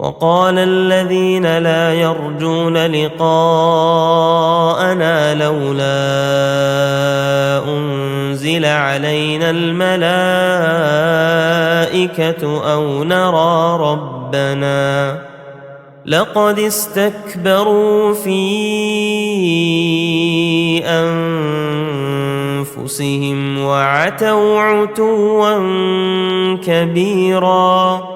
وقال الذين لا يرجون لقاءنا لولا أنزل علينا الملائكة أو نرى ربنا لقد استكبروا في أنفسهم وعتوا عتوا كبيرا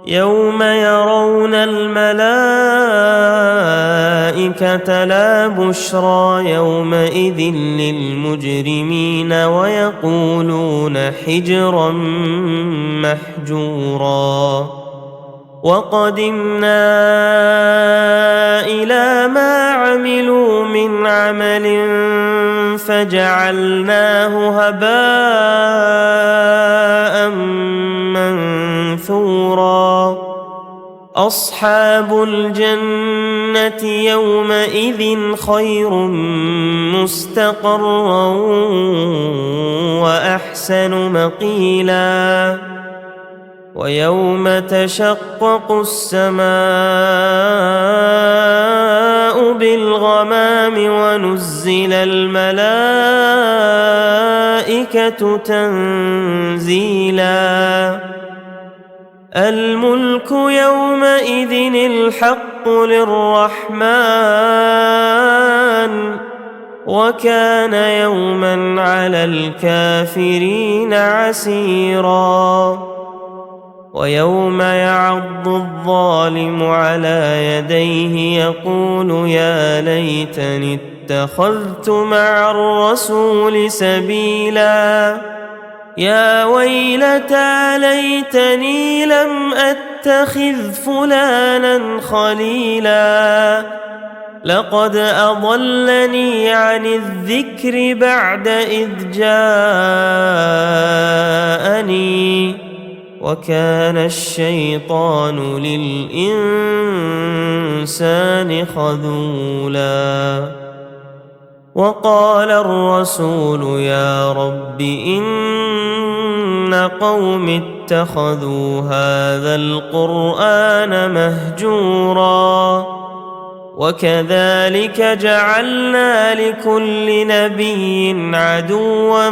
يوم يرون الملائكة لا بشرى يومئذ للمجرمين ويقولون حجرا محجورا وقدمنا إلى ما عملوا من عمل فجعلناه هباء منثورا أصحاب الجنة يومئذ خير مستقرا وأحسن مقيلا ويوم تشقق السماء بالغمام ونزل الملائكة تنزيلا الملك يومئذ الحق للرحمن وكان يوما على الكافرين عسيرا ويوم يعض الظالم على يديه يقول يا ليتني اتخذت مع الرسول سبيلا يا ويلتى ليتني لم أتخذ فلانا خليلا لقد أضلني عن الذكر بعد إذ جاءني وكان الشيطان للإنسان خذولا وقال الرسول يا رب إن قوم اتخذوا هذا القرآن مهجورا وكذلك جعلنا لكل نبي عدوا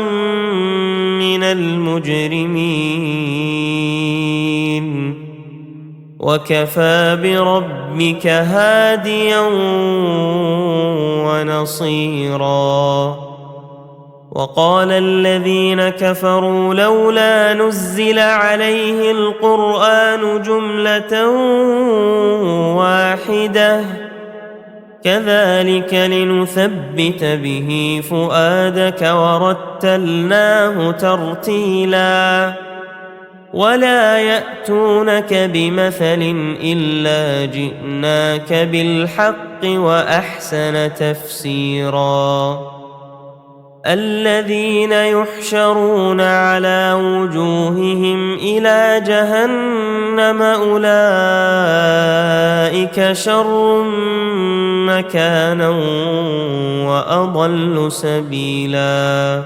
من المجرمين وكفى بربك هاديا ونصيرا وقال الذين كفروا لولا نزل عليه القرآن جملة واحدة كذلك لنثبت به فؤادك ورتلناه ترتيلا ولا يأتونك بمثل إلا جئناك بالحق وأحسن تفسيرا الذين يحشرون على وجوههم إلى جهنم أولئك شر مكانا وأضل سبيلا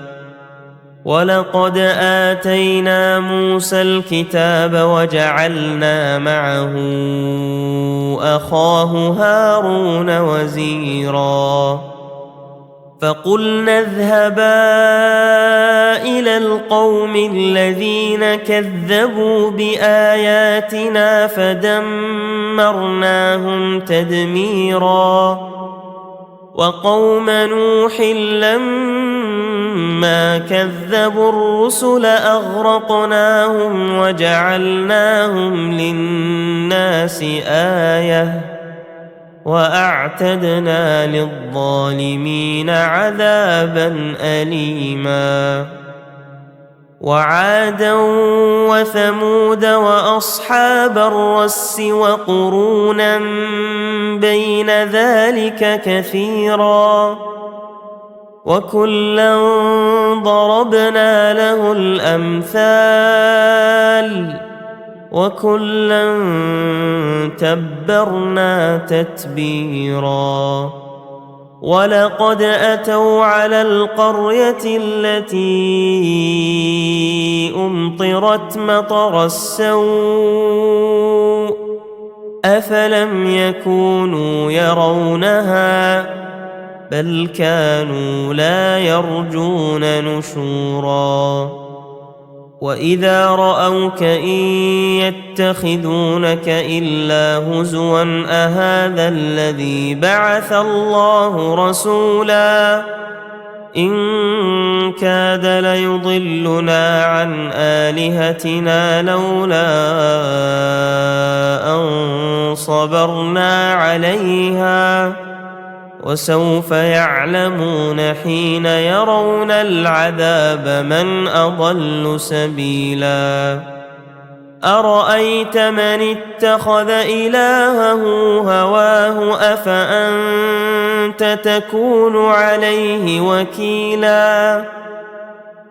ولقد آتينا موسى الكتاب وجعلنا معه أخاه هارون وزيرا فقلنا اذهبا إلى القوم الذين كذبوا بآياتنا فدمرناهم تدميرا وقوم نوح لما كذبوا الرسل أغرقناهم وجعلناهم للناس آية وأعتدنا للظالمين عذابا أليما وعادا وثمود وأصحاب الرس وقرونا بين ذلك كثيرا وكلا ضربنا له الأمثال وكلا تبرنا تتبيرا ولقد أتوا على القرية التي أمطرت مطر السوء أفلم يكونوا يرونها بل كانوا لا يرجون نشورا وإذا رأوك إن يتخذونك إلا هزوا أهذا الذي بعث الله رسولا إن كاد ليضلنا عن آلهتنا لولا أن صبرنا عليها وسوف يعلمون حين يرون العذاب من أضل سبيلا أرأيت من اتخذ إلهه هواه أفأنت تكون عليه وكيلا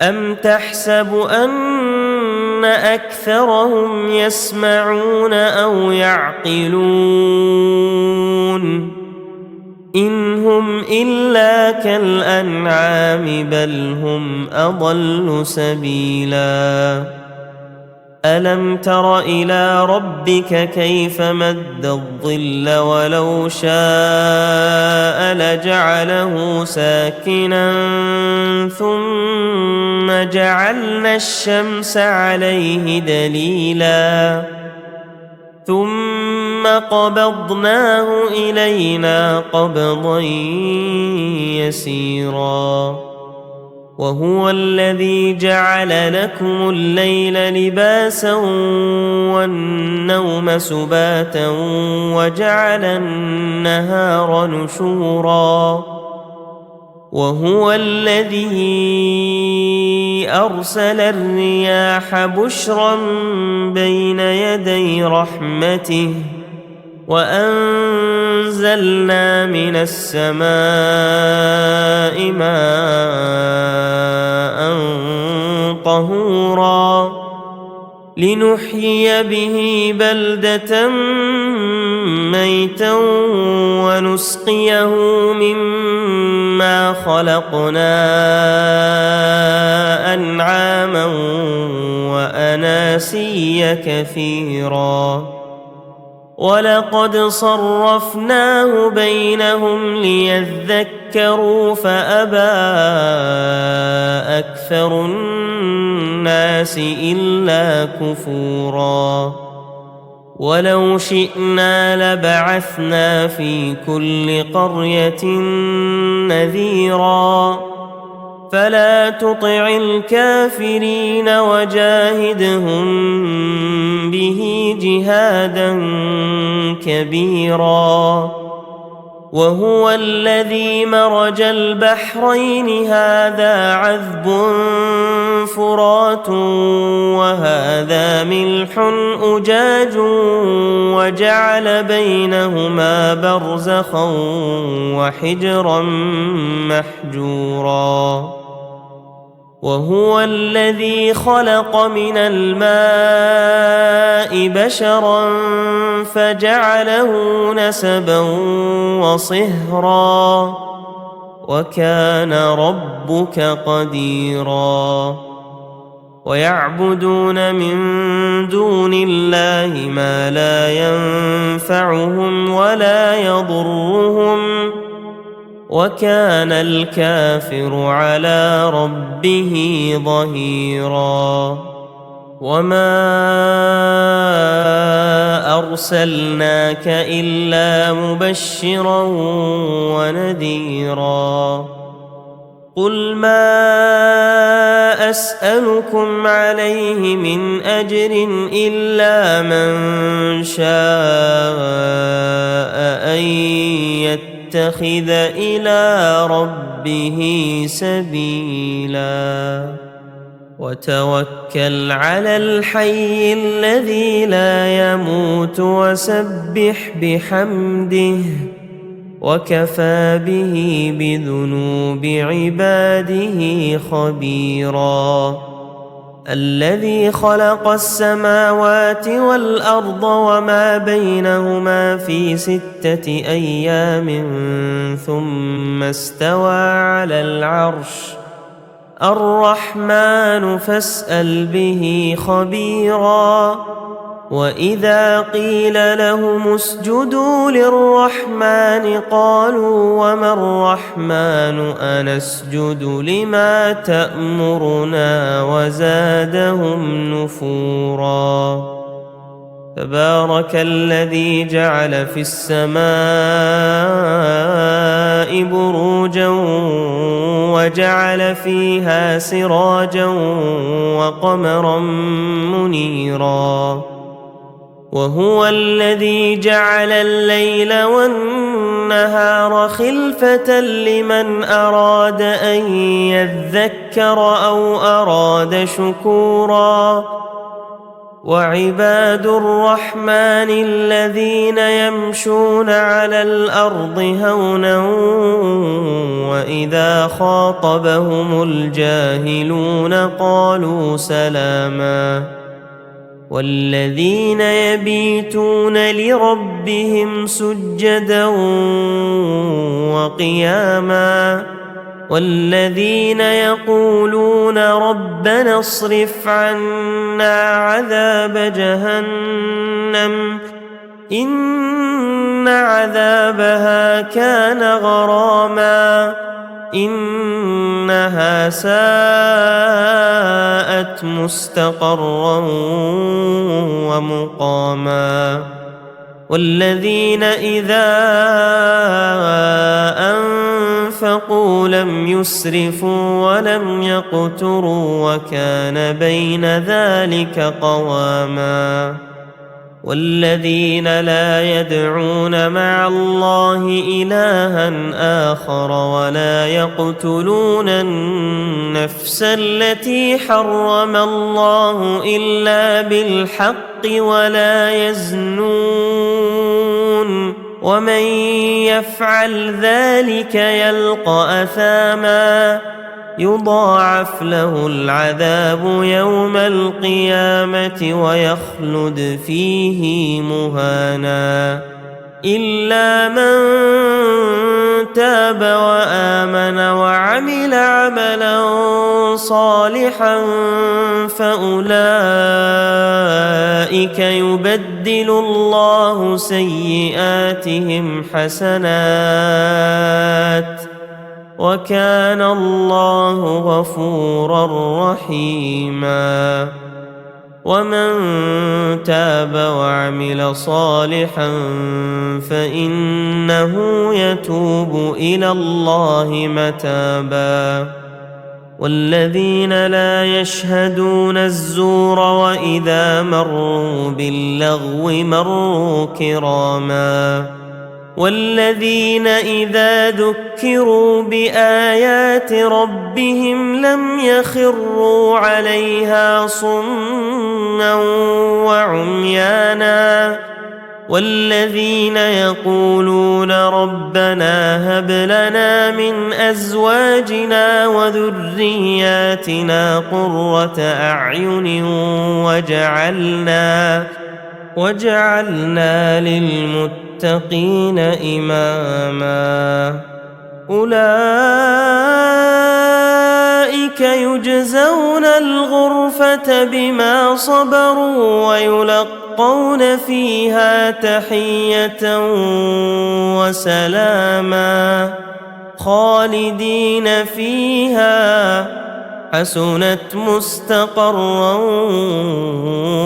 أم تحسب أن أكثرهم يسمعون أو يعقلون إن هم إلا كالأنعام بل هم أضل سبيلا ألم تر إلى ربك كيف مد الظل ولو شاء لجعله ساكنا ثم جعلنا الشمس عليه دليلا ثم قبضناه إلينا قبضا يسيرا وهو الذي جعل لكم الليل لباسا والنوم سباتا وجعل النهار نشورا وهو الذي أرسل الرياح بشرا بين يدي رحمته وأنزلنا من السماء ماء طهورا لنحيي به بلدة ميتا ونسقيه مما خلقنا أنعاما وأناسيا كثيرا ولقد صرفناه بينهم ليذكروا فأبى أكثر الناس إلا كفورا ولو شئنا لبعثنا في كل قرية نذيرا فلا تطع الكافرين وجاهدهم به جهادا كبيرا وهو الذي مرج البحرين هذا عذب فرات وهذا ملح أجاج وجعل بينهما برزخا وحجرا محجورا وهو الذي خلق من الماء بشرا فجعله نسبا وصهرا وكان ربك قديرا ويعبدون من دون الله ما لا ينفعهم ولا يضرهم وكان الكافر على ربه ظهيرا وما أرسلناك إلا مبشرا ونذيرا قل ما أسألكم عليه من أجر إلا من شاء أن يتخذ إلى ربه سبيلا وتوكل على الحي الذي لا يموت وسبح بحمده وكفى به بذنوب عباده خبيرا الذي خلق السماوات والأرض وما بينهما في 6 أيام ثم استوى على العرش الرحمن فاسأل به خبيرا وإذا قيل لهم اسجدوا للرحمن قالوا وما الرحمن أنسجد لما تأمرنا وزادهم نفورا تبارك الذي جعل في السماء بروجا وجعل فيها سراجا وقمرا منيرا وهو الذي جعل الليل والنهار خلفة لمن أراد أن يذكر أو أراد شكورا وعباد الرحمن الذين يمشون على الأرض هونا وإذا خاطبهم الجاهلون قالوا سلاما والذين يبيتون لربهم سجدا وقياما والذين يقولون ربنا اصرف عنا عذاب جهنم إن عذابها كان غراما إنها ساءت مستقرا ومقاما والذين إذا أنفقوا لم يسرفوا ولم يقتروا وكان بين ذلك قواما والذين لا يدعون مع الله إلها آخر ولا يقتلون النفس التي حرم الله إلا بالحق ولا يزنون ومن يفعل ذلك يلقى أثاما يضاعف له العذاب يوم القيامة ويخلد فيه مهانا إلا من تاب وآمن وعمل عملا صالحا فأولئك يبدل الله سيئاتهم حسنات وكان الله غفورا رحيما ومن تاب وعمل صالحا فإنه يتوب إلى الله متابا والذين لا يشهدون الزور وإذا مروا باللغو مروا كراما والذين إذا ذكروا بآيات ربهم لم يخروا عليها صما وعميانا والذين يقولون ربنا هب لنا من أزواجنا وذرياتنا قرة أعين وجعلنا للمتقين إماما أولئك يجزون الغرفة بما صبروا ويلقون فيها تحية وسلاما خالدين فيها حسنت مستقرا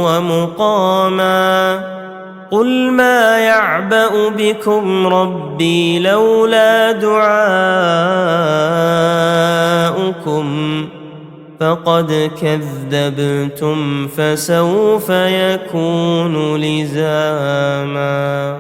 ومقاما قل ما يعبأ بكم ربي لولا دعاؤكم فقد كذبتم فسوف يكون لزاما